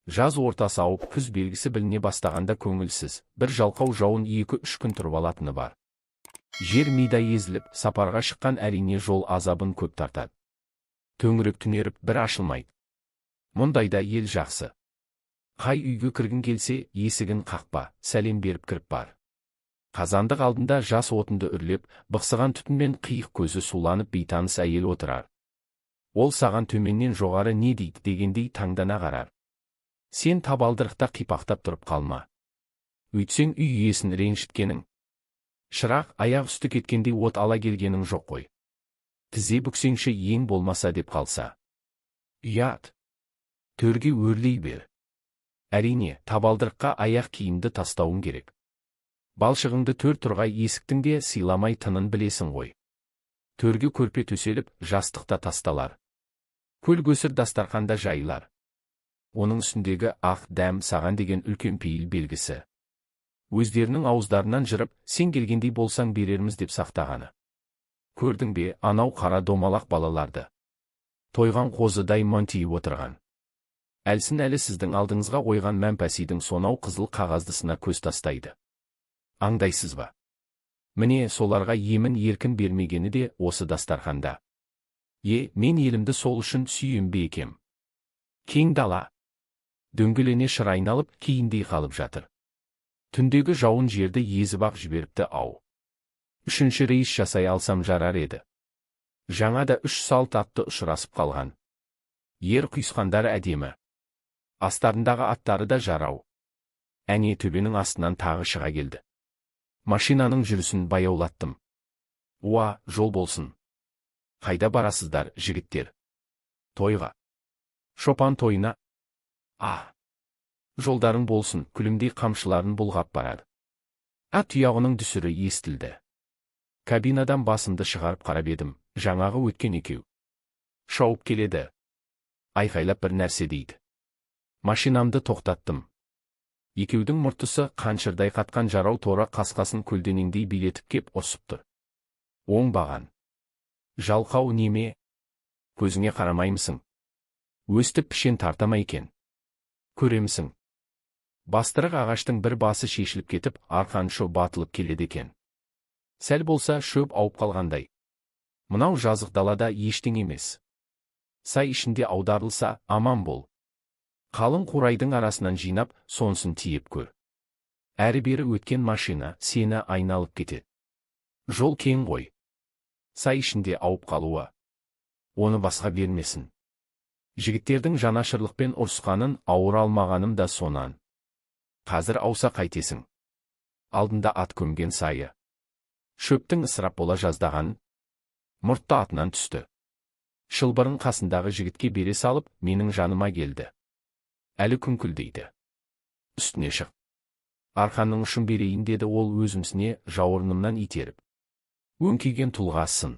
Жаз ортасы ауып, күз белгісі біліне бастағанда көңілсіз, бір жалқау жауын 2-3 күн тұрып алатыны бар. Жер мидай езіліп, сапарға шыққан әрине жол азабын көп тартады. Төңірек түнеріп, бір ашылмайды. Мұндайда ел жақсы. Қай үйге кіргін келсе, есігін қақпа, сәлем беріп кіріп бар. Қазандық алдында жас отынды үрлеп, бықсыған түтінмен қиық көзі суланып бейтаныс әйел отырар. Ол саған төменнен жоғары не дейді дегендей таңдана қарар. Сен табалдырықта қипақтап тұрып қалма. Үйтсең үй иесін ренжіткенің. Шырақ аяқ үсті кеткендей от ала келгенің жоқ қой. Тізе бүксеңші ең болмаса деп қалса. Ұят. Төрге өрлей бер. Әрине, табалдырыққа аяқ киімді тастауың керек. Балшығыңды төр тұрғай есіктің де сыйламай тынын білесің ғой. Төрге көрпе төселіп, жастықта тасталар. Көл-көсір дастарханда жайылар. Оның үстіндегі ақ дәм саған деген үлкен пейіл белгісі. Өздерінің ауыздарынан жырып, сен келгендей болсаң берерміз деп сақтағаны. Көрдің бе, анау қара домалақ балаларды. Тойған қозыдай монтиып отырған. Әлсін әлі сіздің алдыңызға қойған мәмпәсидің сонау қызыл қағаздысына көз тастайды. Аңдайсыз ба? Міне соларға емін еркін бермегені де осы дастарханда. Мен елімді сол үшін сүйем бе екем. Кең дала. Дөңгелене шыр айналып, кейіндей қалып жатыр. Түндегі жауын жерді езіп ақ жіберіпті ау. 3-ші рейс жасай алсам жарар еді. Жаңа да 3 салт атты ұшырасып қалған. Ер құйысқандары әдемі. Астарындағы аттары да жарау. Әне төбенің астынан тағы шыға келді. Машинаның жүрісін баяулаттым. Уа, жол болсын. Қайда барасыздар, жігіттер? Тойға. Шопан тойына. Жолдарың болсын, күлімдей қамшыларын бұлғап барады. Ат тұяғының дүсірі естілді. Кабинадан басымды шығарып қарап едім, жаңағы өткен екеу. Шауып келеді. Айқайлап бір нәрсе дейді. Машинамды тоқтаттым. Екеудің мұртысы қаншырдай қатқан жарау торы қасқасын көлденеңдей билетіп кеп осып тұр. Оңбаған. Жалқау неме? Көзіңе қарамаймысың? Өстіп пішен тартама екен. Көремісің? Бастырық ағаштың бір басы шешіліп кетіп, арқан шөп батылып келеді екен. Сәл болса шөп ауып қалғандай. Мынау жазық далада ештеңе емес. Сай ішінде аударылса, аман бол. Қалың қурайдың арасынан жинап, сонсын тиеп көр. Әрі-бері өткен машина сені айналып кетеді. Жол кең ғой. Сай ішінде ауып қалуы. Оны басқа бермесін. Жігіттердің жанашырлықпен ұрысқанын ауыр алмағаным да сонан. Қазір ауса қайтесің. Алдында ат көмген сайы. Шөптің ысырап бола жаздаған. Мұртты атынан түсті. Шылбырын қасындағы жігітке бере салып, менің жаныма келді. Әлі күңкілдейді. Үстіне шық. Арқанның ұшын берейін деді ол өзімсіне жауырынымнан итеріп. Өңкейген тұлғасын.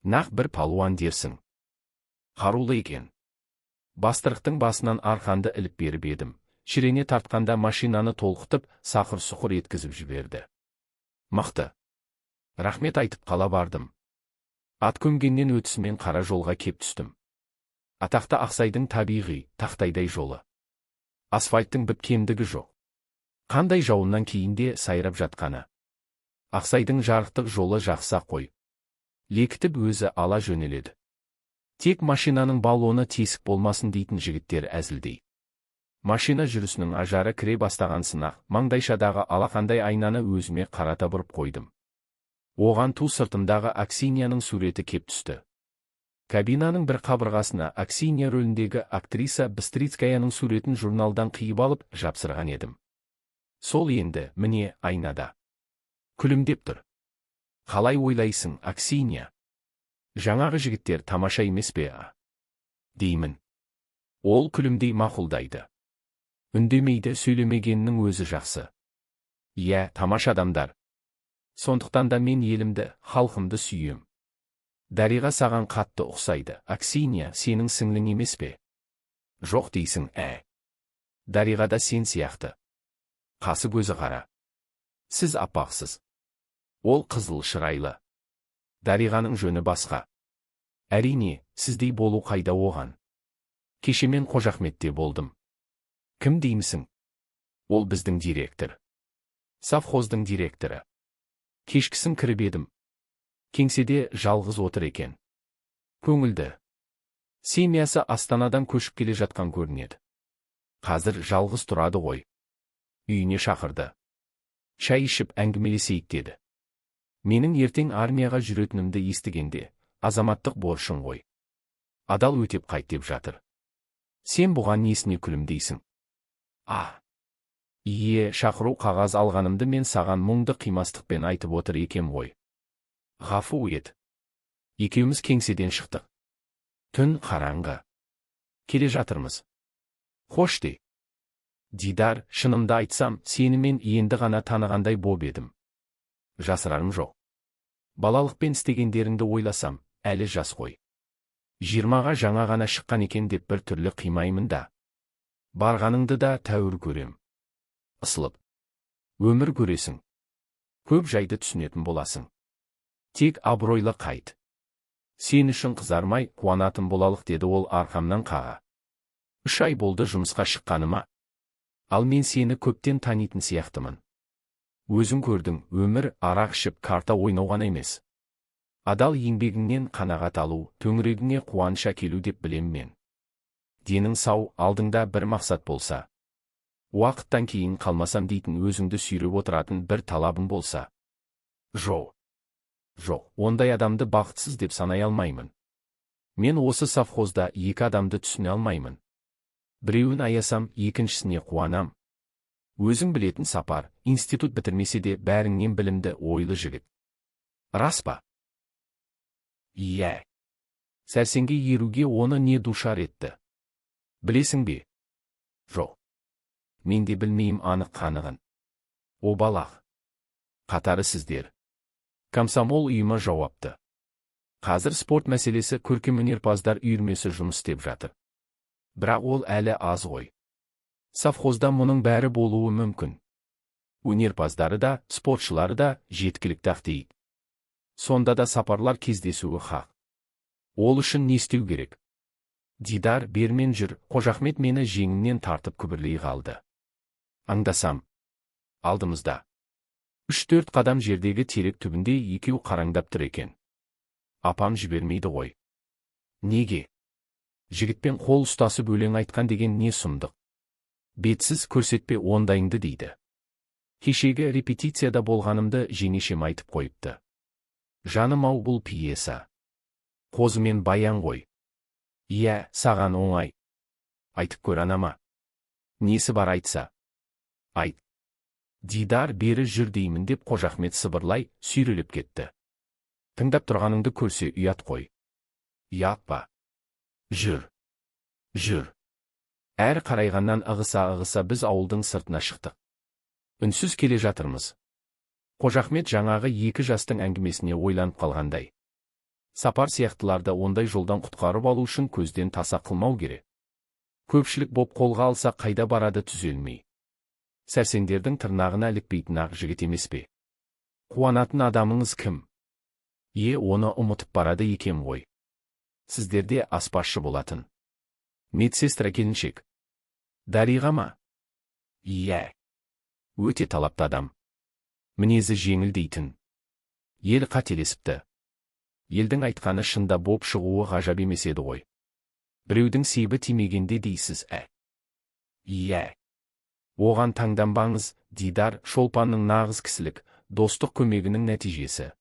Нақ бір палуан дерсің. Қарулы екен. Бастырықтың басынан арқанды іліп беріп едім. Шірене тартқанда машинаны толқытып, сақыр-сұқыр еткізіп жіберді. Мықты. Рахмет айтып қала бардым. Ат көмгеннен өтісімен қара жолға кеп түстім. Атақты Ақсайдың табиғи, тақтайдай жолы. Асфальттың біткендігі жоқ. Қандай жауыннан кейінде сайрап жатқаны. Ақсайдың жарықтық жолы жақса қой. Лекітіп өзі ала жөнеледі. Тек машинаның баллоны тесік болмасын дейтін жігіттер әзілдей. Машина жүрісінің ажары кіре бастаған сынақ, маңдайшадағы алақандай айнаны өзіме қарата бұрып қойдым. Оған ту сыртымдағы Аксинияның суреті кеп түсті. Кабинаның бір қабырғасына Аксиния рөліндегі актриса Быстрицкаяның суретін журналдан қиып алып жапсырған едім. Сол енді, міне, айнада. Күлімдеп тұр. Қалай ойлайсың, Аксиния? Жаңағы жігіттер тамаша емес пе? Деймін. Ол күлімдей мақұлдайды. Үндемейді, сөйлемегеннің өзі жақсы. Тамаша адамдар. Сондықтан да мен елімді, халқымды сүйем. Дариға саған қатты ұқсайды. Аксинья, сенің сіңлің емес пе? Жоқ дейсің, Дариға да сен сияқты. Қасы көзі қара. Сіз аппақсыз. Ол қызыл шырайлы. Дариғаның жөні басқа. Әрине, сіздей болу қайда оған. Кеше мен Қожахметте болдым. Кім деймісің? Ол біздің директор. Совхоздың директоры. Кешкісін кіріп едім. Кеңседе жалғыз отыр екен. Көңілді. Семьясы Астанадан көшіп келе жатқан көрінеді. Қазір жалғыз тұрады ғой. Үйіне шақырды. Шай ішіп әңгімелесейік деді. Менің ертең армияға жүретінімді естігенде, азаматтық борышың ғой. Адал өтеп қайт деп жатыр. Сен бұған несіне күлімдейсің? Ие, шақыру қағаз алғанымды мен саған мұңды қимастықпен айтып отыр екем ғой. Ғафу ет. Екеуміз кеңседен шықтық. Түн қараңғы. Келе жатырмыз. Хош де. Дидар, шынымды айтсам, сені мен енді ғана танығандай боп едім. Жасырарым жоқ. Балалықпен істегендеріңді ойласам, әлі жас қой. 20-ға жаңа ғана шыққан екен деп бір түрлі қимаймын да. Барғаныңды да тәуір көрем. Ысылып. Өмір көресің. Көп жайды түсінетін боласың. Тек абыройлы қайт. Сен үшін қызармай, қуанатын болалық деді ол арқамнан қаға. 3 ай болды жұмысқа шыққаныма. Ал мен сені көптен танитын сияқтымын. Өзің көрдің, өмір арақ ішіп карта ойнау ғана емес. Адал еңбегіңнен қанағат алу, төңірегіңе қуаныш әкелу деп білем мен. Денің сау, алдыңда бір мақсат болса. Уақыттан кейін қалмасам дейтін өзіңді сүйреп отыратын бір талабың болса. Жоқ, ондай адамды бақытсыз деп санай алмаймын. Мен осы совхозда 2 адамды түсіне алмаймын. Біреуін аясам, екіншісіне қуанам. Өзің білетін Сапар, институт бітірмесе де бәріңнен білімді, ойлы жігіт. Рас па? Иә. Сәрсенге еруге оны не душар етті? Білесің бе? Жоқ. Мен де білмейім анық қанығын. Обалақ. Қатары сіздер. Комсомол ұйымы жауапты. Қазір спорт мәселесі көркемөнерпаздар үйірмесі жұмыс істеп жатыр. Бірақ ол әлі аз ғой. Совхозда мұның бәрі болуы мүмкін. Өнерпаздары да, спортшылары да жеткілікті дейік. Сонда да Сапарлар кездесуі хақ. Ол үшін не істеу керек? Дидар, бермен жүр, Қожахмет мені жеңімнен тартып күбірлей қалды. Аңдасам. Алдымызда. 3-4 қадам жердегі терек түбінде екеу қараңдап тұр екен. Апам жібермейді ғой. Неге? Жігітпен қол ұстасып өлең айтқан деген не сұмдық. Бетсіз көрсетпе ондайыңды дейді. Кешегі репетицияда болғанымды жеңешем айтып қойыпты. Жаным-ау, бұл пьеса. Қозы мен баян ғой. Иә, саған оңай. Айтып көр анама. Несі бар айтса? Айт. Дидар, бері жүр деймін деп Қожахмет сыбырлай, сүйрелеп кетті. Тыңдап тұрғаныңды көрсе ұят қой. Ұят па? Жүр. Әр қарайғаннан ығыса біз ауылдың сыртына шықтық. Үнсіз келе жатырмыз. Қожахмет жаңағы 2 жастың әңгімесіне ойланып қалғандай. Сапар сияқтыларды ондай жолдан құтқарып алу үшін көзден таса қылмау керек. Көпшілік боп қолға алса қайда барады түзелмей. Сәрсендердің тырнағына ілікпейтін ақ жігіт емес пе? Қуанатын адамыңыз кім? Оны ұмытып барады екем ғой. Сіздерде аспазшы болатын. Медсестра келіншек. Дариға ма? Иә. Өте талапты адам. Мінезі жеңіл дейтін. Ел қателесіпті. Елдің айтқаны шында боп шығуы ғажап емес еді ғой. Біреудің сейбі тимегенде дейсіз, Иә. Оған таңданбаңыз, Дидар, Шолпанның нағыз кісілік, достық көмегінің нәтижесі.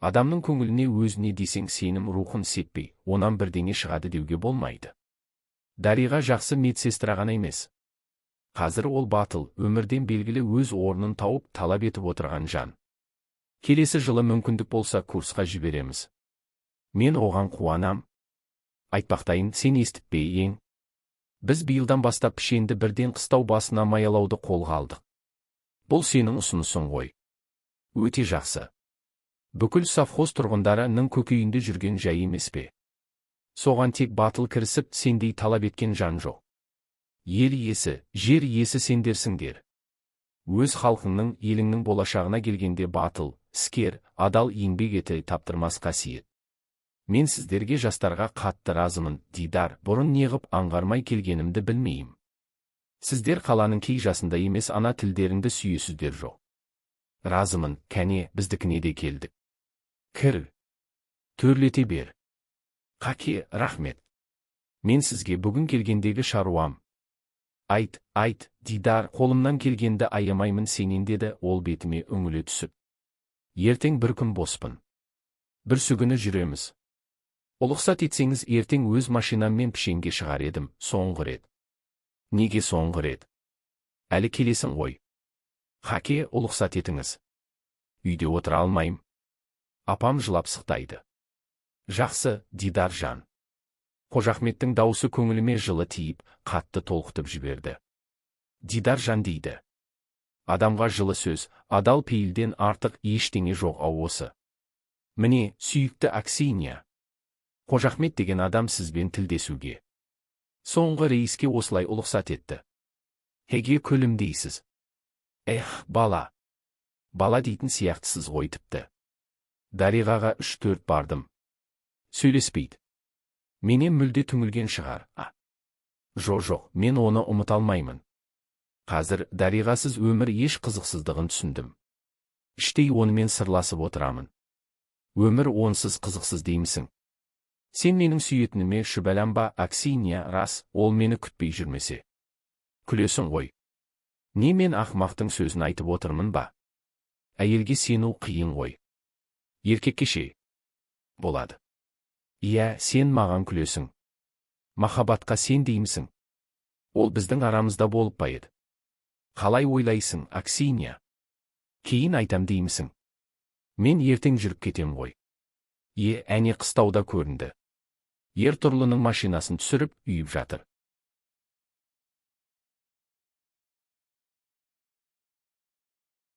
Адамның көңіліне өзіне десең сенім рухын сеппей, онан бірдеңе шығады деуге болмайды. Дариға жақсы медсестра ғана емес. Қазір ол батыл, өмірден белгілі өз орнын тауып талап етіп отырған жан. Келесі жылы мүмкіндік болса курсқа жібереміз. Мен оған қуанам. Айтпақтайын, сен естіп пе ең? Біз биылдан бастап пішенді бірден қыстау басына маялауды қолға алдық. Бұл сенің ұсынысың ғой. Өте жақсы. Бүкіл совхоз тұрғындарының көкейінде жүрген жай емес пе? Соған тек батыл кірісіп, сендей талап еткен жан жоқ. Ел иесі, жер иесі сендерсіңдер. Өз халқыңның, еліңнің болашағына келгенде батыл, іскер, адал еңбек ете таптырмас қасиет. Мен сіздерге жастарға қатты разымын, Дидар, бұрын неғып аңғармай келгенімді білмеймін. Сіздер қаланың кей жасында емес ана тілдеріңді сүйесіздер жоқ. Разымын, кәне, біздікіне де келдік. Кір. Төрлете бер. Қаке, рахмет. Мен сізге бүгін келгендегі шаруам. Айт, Дидар, қолымнан келгенді аямаймын сенен, деді ол бетіме үңіле түсіп. Ертең бір күн боспын. Бір сүгіні жүреміз. Ұлықсат етсеңіз ертең өз машинаммен пішенге шығар едім, соңғы рет. Неге соңғы рет? Әлі келесің ғой. Қаке, ұлықсат етіңіз. Үйде отыра алмайым. Апам жылап сықтайды. Жақсы, Дидар жан. Қожахметтің даусы көңіліме жылы тиіп, қатты толқытып жіберді. Дидар жан дейді. Адамға жылы сөз, адал пейілден артық ештеңе жоқ осы. Міне, сүйікті Аксинья. Қожахмет деген адам сізбен тілдесуге. Соңғы рейске осылай ұлықсат етті. Heге күлімдейсіз. Бала. Бала дейтін сияқтысыз ғой тіпті. Дариғаға 3-4 бардым. Сөйлеспейді. Менен мүлде түңілген шығар. Жоқ, мен оны ұмыта алмаймын. Қазір Дариғасыз өмір еш қызықсыздығын түсіндім. Іштей онымен сырласып отырамын. Өмір онсыз қызықсыз деймісің? Сен менің сүйетініме шүбәләм ба, Аксинья? Рас, ол мені күтпей жүрмесе. Күлесің ғой. Не, мен ақымақтың сөзін айтып отырмын ба? Әйелге сену қиын ғой. Еркекке ше? Болады. Иә, сен маған күлесің. Махаббатқа сен деймісің? Ол біздің арамызда болып па еді? Қалай ойлайсың, Аксинья? Кейін айтам деймісің? Мен ертең жүріп кетем ғой. Әне қыстауда көрінді. Ер тұрлының машинасын түсіріп, үйіп жатыр.